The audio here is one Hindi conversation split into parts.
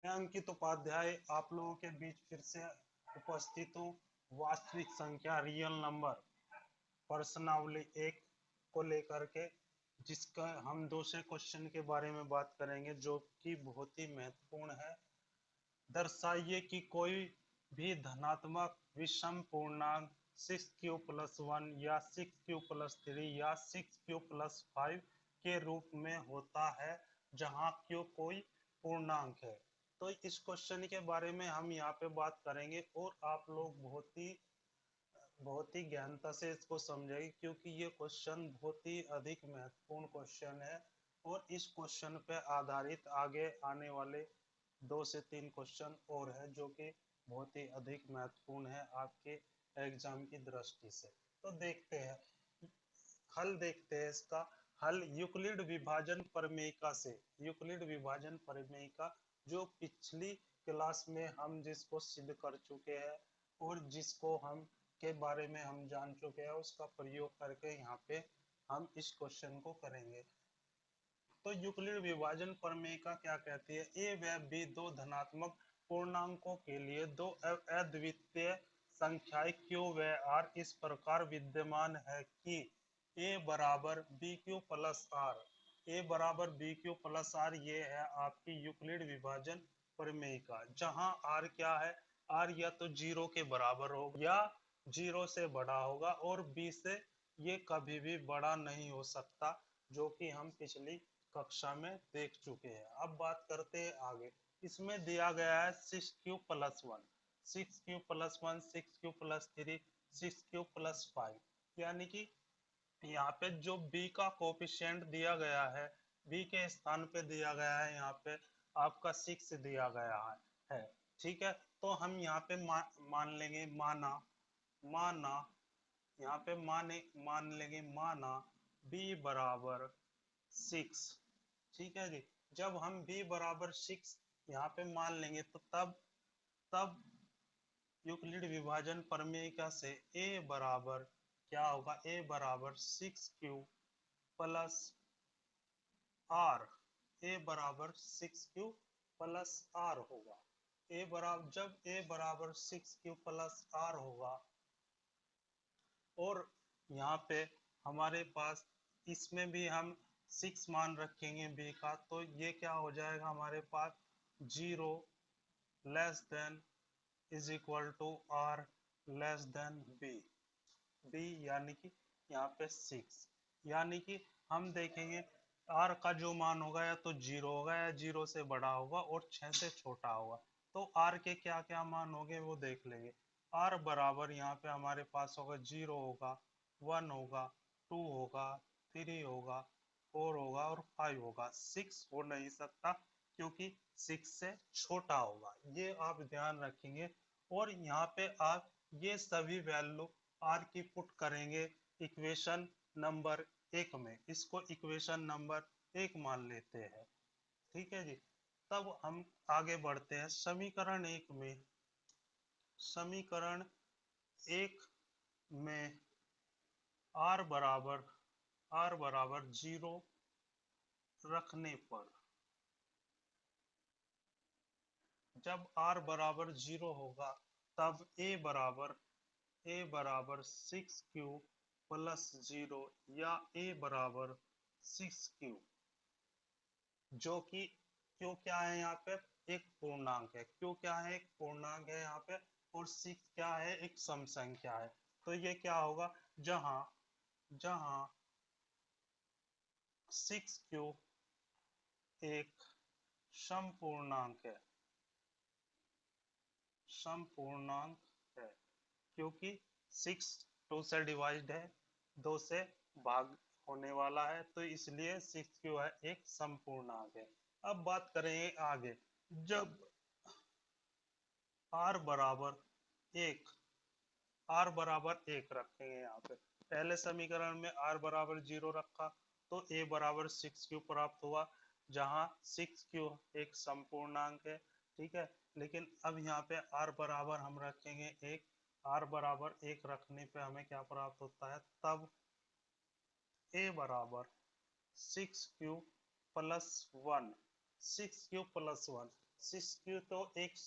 मैं अंकित उपाध्याय आप लोगों के बीच फिर से उपस्थित हूँ। वास्तविक संख्या रियल नंबर प्रश्नावली 1 को लेकर के, जिसका हम दूसरे क्वेश्चन के बारे में बात करेंगे जो कि बहुत ही महत्वपूर्ण है। दर्शाइए कि कोई भी धनात्मक विषम पूर्णांक 6q+1 या 6q+3 या 6q+5 के रूप में होता है जहां q कोई पूर्णांक है। तो इस क्वेश्चन के बारे में हम यहाँ पे बात करेंगे और आप लोग बहुत ही गहनता से इसको समझेंगे, क्योंकि ये क्वेश्चन बहुत ही अधिक महत्वपूर्ण क्वेश्चन है। और इस क्वेश्चन पे आधारित आगे आने वाले 2 से 3 क्वेश्चन और है जो कि बहुत ही अधिक महत्वपूर्ण है आपके एग्जाम की दृष्टि से। तो देखते हैं, हल देखते हैं इसका हल यूक्लिड विभाजन प्रमेयिका से। यूक्लिड विभाजन प्रमेयिका जो पिछली क्लास में हम जिसको सिद्ध कर चुके हैं और जिसको हम के बारे में हम जान चुके हैं, उसका प्रयोग करके यहाँ पे हम इस क्वेश्चन को करेंगे। तो यूक्लिड विभाजन प्रमेयिका क्या कहती है? ए व बी दो धनात्मक पूर्णांकों के लिए दो अद्वितीय संख्याएं क्यू व आर इस प्रकार विद्यमान है कि ए बराबर बी क्यू प्लस आर। ए बराबर बी क्यू प्लस आर, ये है आपकी यूक्लिड विभाजन प्रमेयिका, जहां आर क्या है? आर या तो 0 के बराबर होगा या 0 से बड़ा होगा और बी से ये कभी भी बड़ा नहीं हो सकता, जो कि हम पिछली कक्षा में देख चुके हैं। अब बात करते हैं आगे। इसमें दिया गया है 6q+1, 6q+1, 6q+3, 6q+5, यानी कि यहाँ पे जो b का कोफिशिएंट दिया गया है, b के स्थान पे दिया गया है, यहाँ पे आपका 6 दिया गया है। ठीक है, तो हम यहाँ पे मान लेंगे, माना माना यहाँ पे मान लेंगे माना b बराबर 6। ठीक है जी। जब हम b बराबर 6 यहाँ पे मान लेंगे तो तब तब यूक्लिड विभाजन प्रमेयिका से a बराबर क्या होगा? a बराबर 6q प्लस आर। a बराबर 6q प्लस आर होगा। जब a बराबर 6q प्लस आर होगा और यहाँ पे हमारे पास इसमें भी हम 6 मान रखेंगे b का, तो ये क्या हो जाएगा हमारे पास? 0 less than is equal to or less than b यानी कि यहाँ पे 6, यानी कि हम देखेंगे r का जो मान होगा या तो 0 होगा या 0 से बड़ा होगा और 6 से छोटा होगा। तो r के क्या क्या मान होंगे वो देख लेंगे। r बराबर यहाँ पे हमारे पास होगा 0 होगा, 1 होगा, 2 होगा, 3 होगा, 4 होगा और 5 होगा। 6 हो नहीं सकता क्योंकि 6 से छोटा होगा, ये आप ध्यान रखेंगे। और यहाँ पे आप ये सभी वैल्यू आर की पुट करेंगे इक्वेशन नंबर 1 में, इसको इक्वेशन नंबर 1 मान लेते हैं। ठीक है जी। तब हम आगे बढ़ते हैं समीकरण 1 में। समीकरण 1 में आर बराबर 0 रखने पर, जब r बराबर 0 होगा तब a बराबर 6q प्लस 0 या a बराबर 6q, जो कि क्यों क्या है यहाँ पे? एक पूर्णांक है। क्यों क्या है? एक पूर्णांक है यहाँ पे। और 6 क्या है? एक सम संख्या है। तो ये क्या होगा? जहां जहां 6q एक समपूर्णांक है, समपूर्णांक है, क्योंकि 6 2 से डिवाइड है, 2 से भाग होने वाला है, तो इसलिए 6 क्यों है? एक समपूर्णांक है। अब बात करेंगे आगे। जब r बराबर 1, r बराबर 1 रखेंगे यहाँ पे, पहले समीकरण में r बराबर 0 रखा तो a बराबर 6q प्राप्त हुआ, जहां 6q एक समपूर्णांक है। ठीक है, लेकिन अब यहाँ पे r बराबर हम रखेंगे 1। r बराबर 1 रखने पे हमें क्या प्राप्त होता है? तब a बराबर 6q plus 1, 6q plus 1, six Q तो एक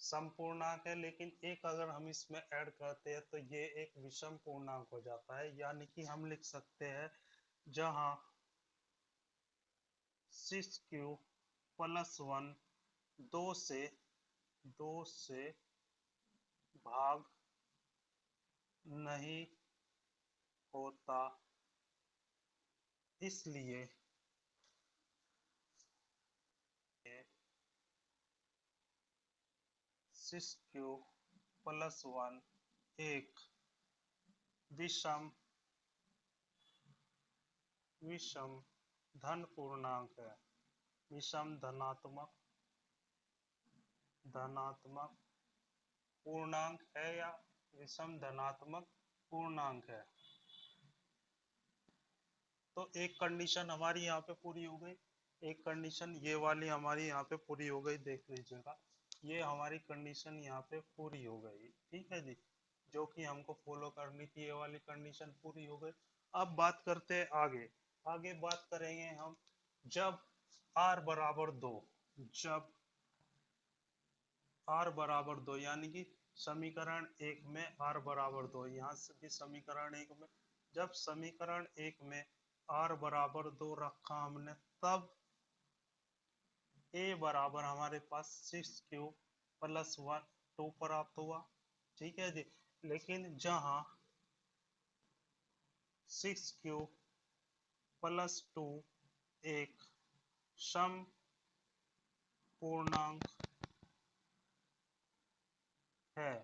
समपूर्णांक है, लेकिन एक अगर हम इसमें ऐड करते हैं तो ये एक विषम पूर्णांक हो जाता है। यानी कि हम लिख सकते हैं जहां 6q प्लस 1 दो से भाग नहीं होता, इसलिए 6q प्लस 1 एक विषम धन पूर्णांक है, विषम धनात्मक पूर्णांक है या विषम धनात्मक पूर्णांक है। तो एक कंडीशन हमारी यहाँ पे पूरी हो गई, एक कंडीशन ये वाली हमारी यहाँ पे पूरी हो गई, देख लीजिएगा ये हमारी कंडीशन यहाँ पे पूरी हो गई, ठीक है जी, जो कि हमको फॉलो करनी थी, ये वाली कंडीशन पूरी हो गई। अब बात करते हैं आगे बात करेंगे हम जब r बराबर 2, जब r बराबर 2 यानी कि समीकरण 1 में r बराबर 2, यहाँ से भी समीकरण 1 में, जब समीकरण 1 में r बराबर 2 रखा हमने, तब a बराबर हमारे पास 6q प्लस 2 प्राप्त हुआ, ठीक है जी। लेकिन जहां 6q प्लस 2 एक सम पूर्णांक है,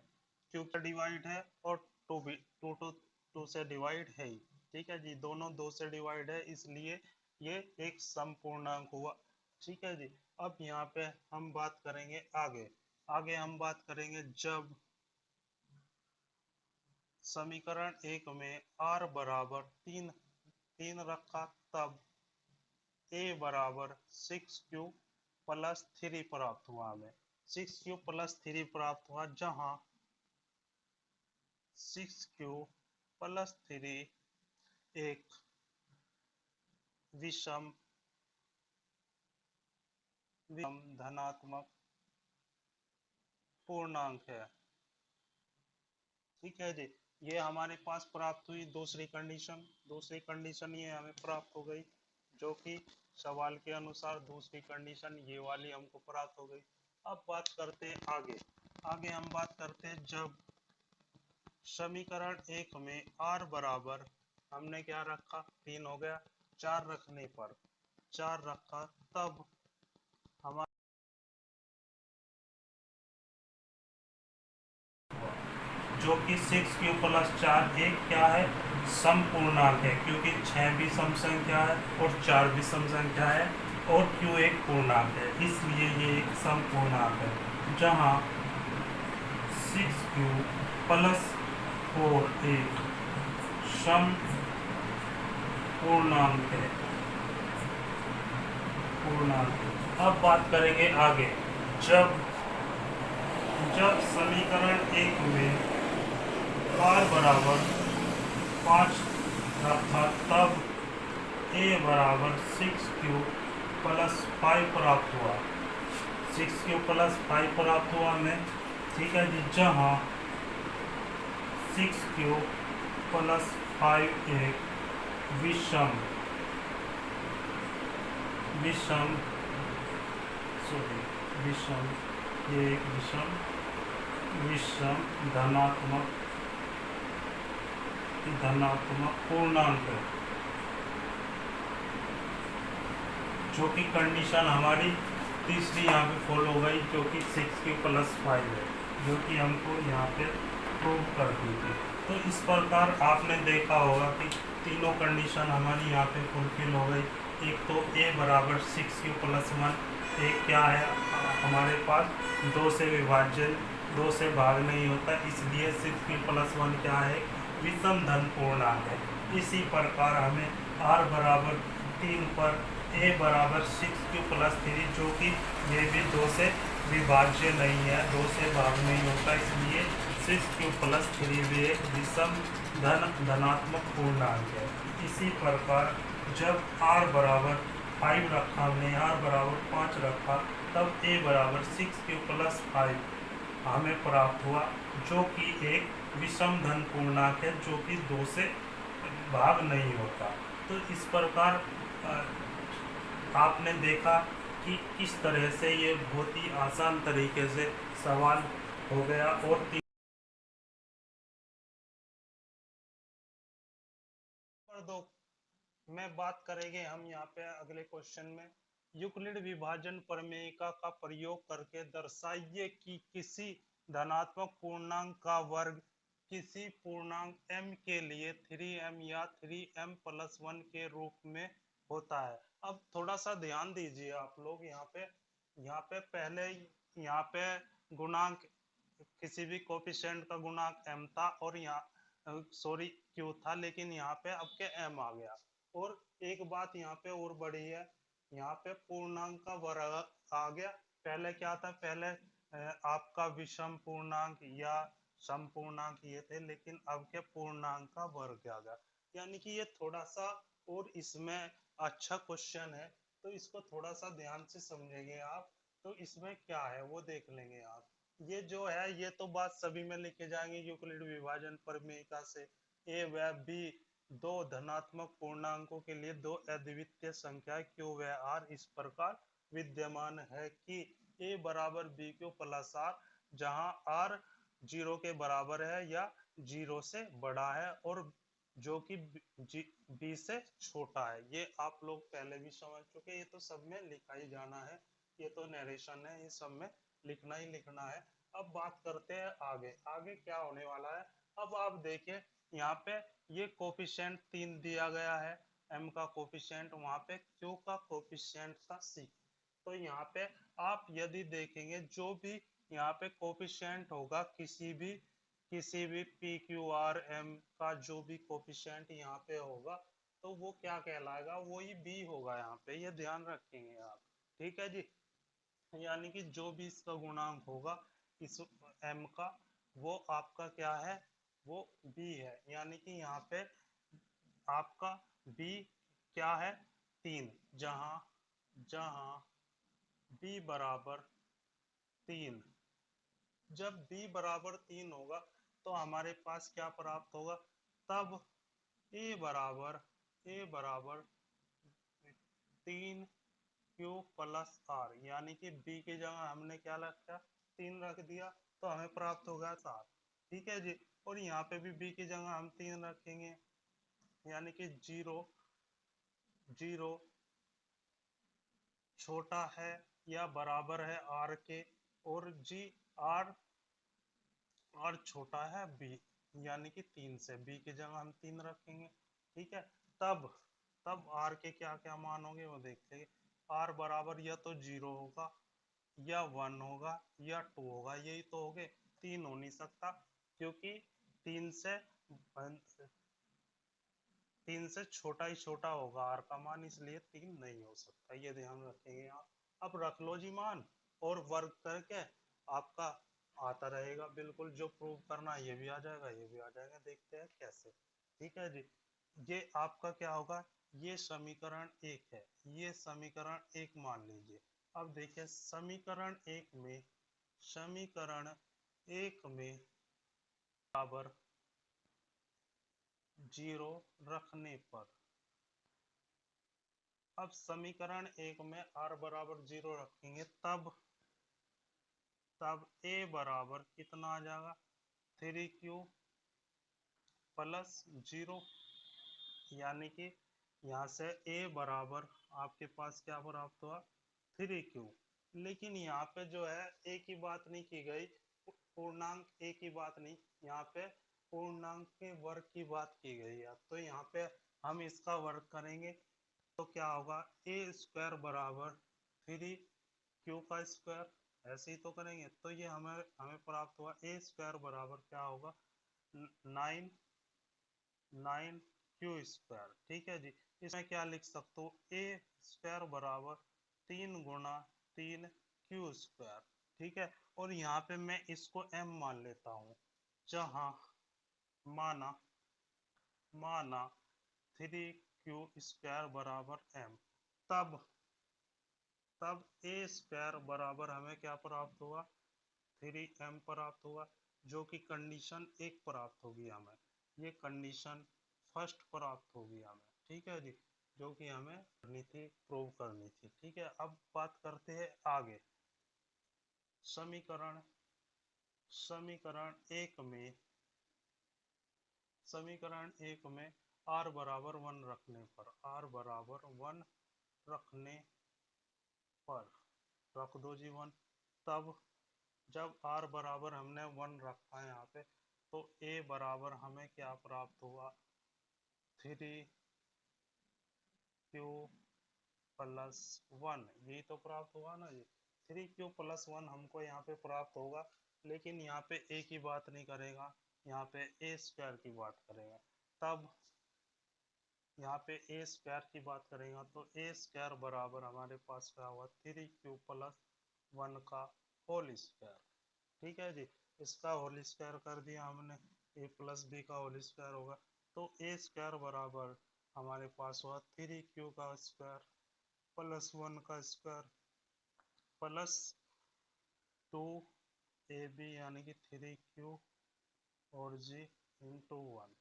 क्योंकि डिवाइड है और टू से डिवाइड है ही, ठीक है जी, दोनों 2 से डिवाइड है, इसलिए ये एक समपूर्णांक हुआ, ठीक है जी। अब यहाँ पे हम बात करेंगे आगे हम बात करेंगे जब समीकरण 1 में r बराबर 3 रखा, तब a बराबर 6q प्लस 3 प्राप्त हुआ हमें, 6q प्लस 3 प्राप्त हुआ, जहां 6q प्लस 3 एक विषम धनात्मक पूर्णांक है, ठीक है जी। ये हमारे पास प्राप्त हुई दूसरी कंडीशन ये हमें प्राप्त हो गई, जो कि सवाल के अनुसार दूसरी कंडीशन ये वाली हमको प्राप्त हो गई। अब बात करते हैं आगे हम बात करते हैं जब समीकरण 1 में r बराबर हमने क्या रखा, 3 हो गया, 4 रखने पर 4 रखा, तब हमारा जो कि 6q प्लस 4 एक क्या है, समपूर्णांक है, क्योंकि 6 भी सम संख्या है और 4 भी सम संख्या है और q एक पूर्णांक है, इसलिए ये एक समपूर्णांक है, जहां 6q प्लस 4 एक सम पूर्णांक है। अब बात करेंगे आगे जब समीकरण 1 में r बराबर 5 रखा, तब a बराबर 6q प्लस 5 प्राप्त हुआ, 6q प्लस 5 प्राप्त हुआ हमें, ठीक है जी, जहां 6q प्लस 5 एक विषम ये एक विषम धनात्मक पूर्णांक है, जो कि कंडीशन हमारी तीसरी यहाँ पे फॉलो हो गई, जो कि 6q प्लस 5 है, जो कि हमको यहाँ पे प्रूव कर दी थी। तो इस प्रकार आपने देखा होगा कि तीनों कंडीशन हमारी यहाँ पे फुलफिल हो गई। एक तो a बराबर 6q प्लस 1 एक क्या है हमारे पास 2 से विभाजन 2 से भाग नहीं होता, इसलिए 6q प्लस 1 क्या है, विषम धन पूर्णांक है। इसी प्रकार हमें r बराबर 3 पर a बराबर 6q प्लस 3, जो कि ये भी 2 से विभाज्य नहीं है, 2 से भाग नहीं होता, इसलिए 6q प्लस 3 भी एक विषम धनात्मक पूर्णांक है। इसी प्रकार जब r बराबर 5 रखा हमने, r बराबर 5 रखा, तब a बराबर 6q प्लस 5 हमें प्राप्त हुआ, जो कि एक विषम धन पूर्णांक है, जो कि 2 से भाग नहीं होता। तो इस प्रकार आपने देखा कि किस तरह से ये बहुत ही आसान तरीके से सवाल हो गया। और दो में बात करेंगे हम यहाँ पे अगले क्वेश्चन में, यूक्लिड विभाजन प्रमेयिका का प्रयोग करके दर्शाइए कि किसी धनात्मक पूर्णांक का वर्ग किसी पूर्णांक m के लिए 3m या 3m प्लस 1 के रूप में होता है। अब थोड़ा सा ध्यान दीजिए आप लोग, यहाँ पे पहले यहाँ पे गुणांक किसी भी कोफिशिएंट का गुणांक m था और यहाँ सॉरी q था, लेकिन यहाँ पे अब के m आ गया। और एक बात यहाँ पे और बड़ी है, यहाँ पे पूर्णांक का वर्ग आ गया। पहले क्या था, पहले आपका विषम पूर्णांक या सम पूर्णांक ये थे, लेकिन अब के पूर्णांक का वर्ग आ गया। यानी कि ये थोड़ा सा और इसमें अच्छा क्वेश्चन है, तो इसको थोड़ा सा ध्यान से समझेंगे आप, तो इसमें क्या है वो देख लेंगे आप। ये जो है ये तो बात सभी में लिखे जाएंगे यूक्लिड विभाजन प्रमेयिका से, ए व बी दो धनात्मक पूर्णांकों के लिए दो अद्वितीय संख्या क्यू व आर इस प्रकार विद्यमान है कि ए बराबर बी क्यू प्लस आर, जहां आर 0 के बराबर है या 0 से बड़ा है और जो कि बी से छोटा है। ये आप लोग पहले भी समझ चुके, ये तो सब में लिखा ही जाना है, ये तो नरेशन है, ये सब में लिखना ही लिखना है। अब बात करते हैं आगे, आगे क्या होने वाला है। अब आप देखिए यहाँ पे ये कोफिशिएंट 3 दिया गया है, m का कोफिशिएंट, वहां पे q का कोफिशिएंट था 6। तो यहाँ पे आप यदि देखेंगे जो भी यहाँ पे कोफिशिएंट होगा किसी भी पी क्यू आर एम का जो भी कोफिशिएंट यहाँ पे होगा, तो वो क्या कहलाएगा, वो ही बी होगा। यहाँ पे ये ध्यान रखेंगे आप, ठीक है जी। यानी कि जो भी इसका गुणांक होगा इस m का, वो आपका क्या है, वो b है। यानी कि यहाँ पे आपका b क्या है, 3, जहां जहां b बराबर 3, जब b बराबर 3 होगा तो हमारे पास क्या प्राप्त होगा, तब a बराबर 3 क्यू प्लस आर, यानी कि b की जगह हमने क्या रखा, 3 रख दिया, तो हमें प्राप्त होगा 7, ठीक है जी। और यहाँ पे भी b की जगह हम 3 रखेंगे, यानी कि 0 छोटा है या बराबर है r के, और जी r छोटा है b, यानी कि 3 से, b की जगह हम 3 रखेंगे, ठीक है। तब r के क्या क्या मान होंगे वो देख लेंगे। r बराबर या तो 0 होगा या 1 होगा या 2 होगा, यही तो हो गए, 3 हो नहीं सकता, क्योंकि 3 से 3 से छोटा ही छोटा होगा r का मान, इसलिए 3 नहीं हो सकता, ये ध्यान रखेंगे आप। अब रख लो जी मान, और वर्क करके आपका आता रहेगा बिल्कुल, जो प्रूव करना ये भी आ जाएगा, ये भी आ जाएगा, देखते हैं कैसे, ठीक है जी। ये आपका क्या होगा, ये समीकरण 1 है, ये समीकरण 1 मान लीजिए। अब देखिए समीकरण एक में बराबर 0 रखने पर, अब समीकरण 1 में r बराबर 0 रखेंगे, तब a बराबर कितना आ जाएगा, 3q प्लस 0, यानी कि यहाँ से a बराबर आपके पास क्या प्राप्त हुआ, 3q। लेकिन यहाँ पे जो है a की बात नहीं की गई, पूर्णांक a की बात नहीं, यहाँ पे पूर्णांक के वर्ग की बात की गई है। तो यहाँ पे हम इसका वर्ग करेंगे तो क्या होगा, a स्क्वायर बराबर 3q का स्क्वायर, ऐसे ही तो करेंगे, तो ये हमें प्राप्त हुआ a स्क्वायर बराबर क्या होगा, 9 क्यू स्क्वायर, ठीक है जी। इसमें क्या लिख सकते हो, a स्क्वायर बराबर 3 गुणा 3 क्यू स्क्वायर, ठीक है। और यहाँ पे मैं इसको m मान लेता हूँ, जहां माना 3q स्क्वायर बराबर m, तब तब ए स्क्वायर बराबर हमें क्या प्राप्त होगा, 3m प्राप्त होगा, जो कि कंडीशन एक प्राप्त होगी हमें, ये कंडीशन फर्स्ट प्राप्त होगी हमें, ठीक है जी, जो कि हमें करनी थी, प्रूव करनी थी। ठीक है, अब बात करते हैं आगे। समीकरण समीकरण एक में समीकरण एक में r बराबर 1 रखने पर, r बराबर 1 रखने पर, रख दो जी 1। तब जब r बराबर हमने 1 रखा है यहाँ पे, तो a बराबर हमें क्या प्राप्त हुआ, 3q प्लस 1, यही तो प्राप्त हुआ ना जी। 3q प्लस 1 हमको यहाँ पे प्राप्त होगा, लेकिन यहाँ पे a की बात नहीं करेगा, यहाँ पे a स्क्वायर की बात करेगा। तब यहाँ पे ए स्क्वायर की बात करेंगे तो ए स्क्वायर बराबर हमारे पास क्या हुआ, 3q प्लस 1 का होल स्क्वायर। ठीक है जी, इसका होल स्क्वायर कर दिया हमने, ए प्लस बी का होल स्क्वायर होगा, तो ए स्क्वायर बराबर हमारे पास हुआ 3q का स्क्वायर प्लस 1 का स्क्वायर प्लस 2ab यानी कि 3q और जी इंटू 1।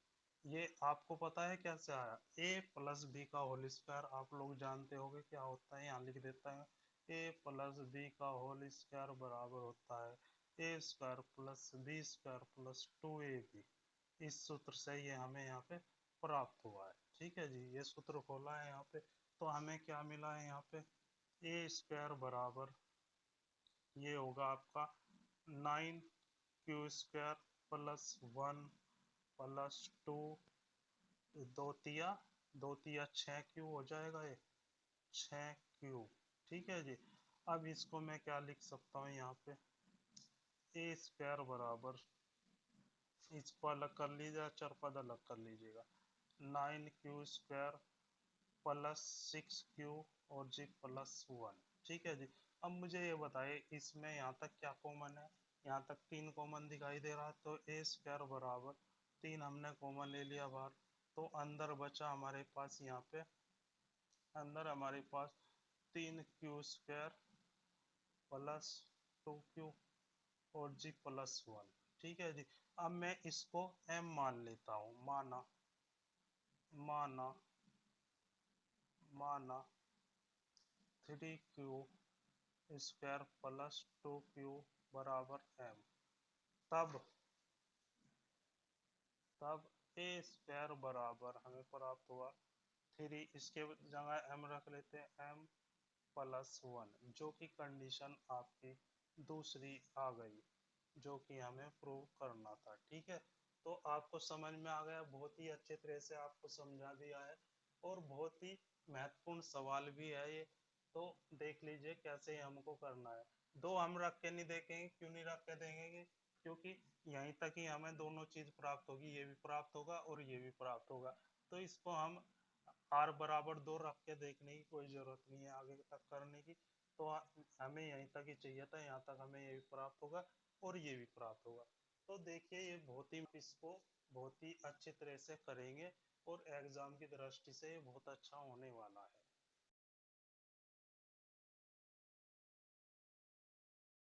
ये आपको पता है कैसे आया, a प्लस बी का होल स्क्वायर आप लोग जानते होंगे क्या होता है, यहाँ लिख देता है, a प्लस बी का होल स्क्वायर बराबर होता है a square plus b square plus 2ab। इस सूत्र से ये हमें यहाँ पे प्राप्त हुआ है। ठीक है जी, ये सूत्र खोला है यहाँ पे, तो हमें क्या मिला है यहाँ पे, a स्क्वायर बराबर ये होगा आपका 9q स्क्वायर प्लस 1 प्लस 2, दो तिया 6q हो जाएगा, ये 6q। ठीक है जी, अब इसको मैं क्या लिख सकता हूँ यहाँ पे, ए स्क्वायर बराबर, इसको अलग कर लीजिए, चर पद अलग कर लीजिएगा, 9q स्क्वायर प्लस 6q और जी प्लस 1। ठीक है जी, अब मुझे ये बताइए इसमें यहाँ तक क्या कॉमन है, यहाँ तक 3 कॉमन दिखाई दे रहा है, तो ए स्क्वायर बराबर 3 हमने कॉमन ले लिया बाहर, तो अंदर बचा हमारे पास यहाँ पे, अंदर हमारे पास 3q स्क्वायर प्लस 2q और जी प्लस 1। ठीक है जी, अब मैं इसको m मान लेता हूँ, माना माना माना 3q स्क्वायर प्लस 2q बराबर m। तब तब ए स्क्वायर बराबर हमें प्राप्त हुआ 3, इसके जगह m रख लेते हैं, m प्लस 1, जो कि कंडीशन आपकी दूसरी आ गई, जो कि हमें प्रूव करना था। ठीक है, तो आपको समझ में आ गया, बहुत ही अच्छे तरह से आपको समझा दिया है, और बहुत ही महत्वपूर्ण सवाल भी है ये, तो देख लीजिए कैसे हमको करना है। दो हम रख के नहीं देखेंगे, क्यों नहीं रख के देखेंगे, क्योंकि यहीं तक ही हमें दोनों चीज प्राप्त होगी, ये भी प्राप्त होगा और ये भी प्राप्त होगा, तो इसको हम r बराबर 2 रख के देखने की कोई जरूरत नहीं है आगे तक करने की, तो हमें यहीं तक ही चाहिए था, यहाँ तक हमें ये भी प्राप्त होगा और ये भी प्राप्त होगा। तो देखिए ये बहुत ही, इसको बहुत ही अच्छी तरह से करेंगे और एग्जाम की दृष्टि से ये बहुत अच्छा होने वाला है।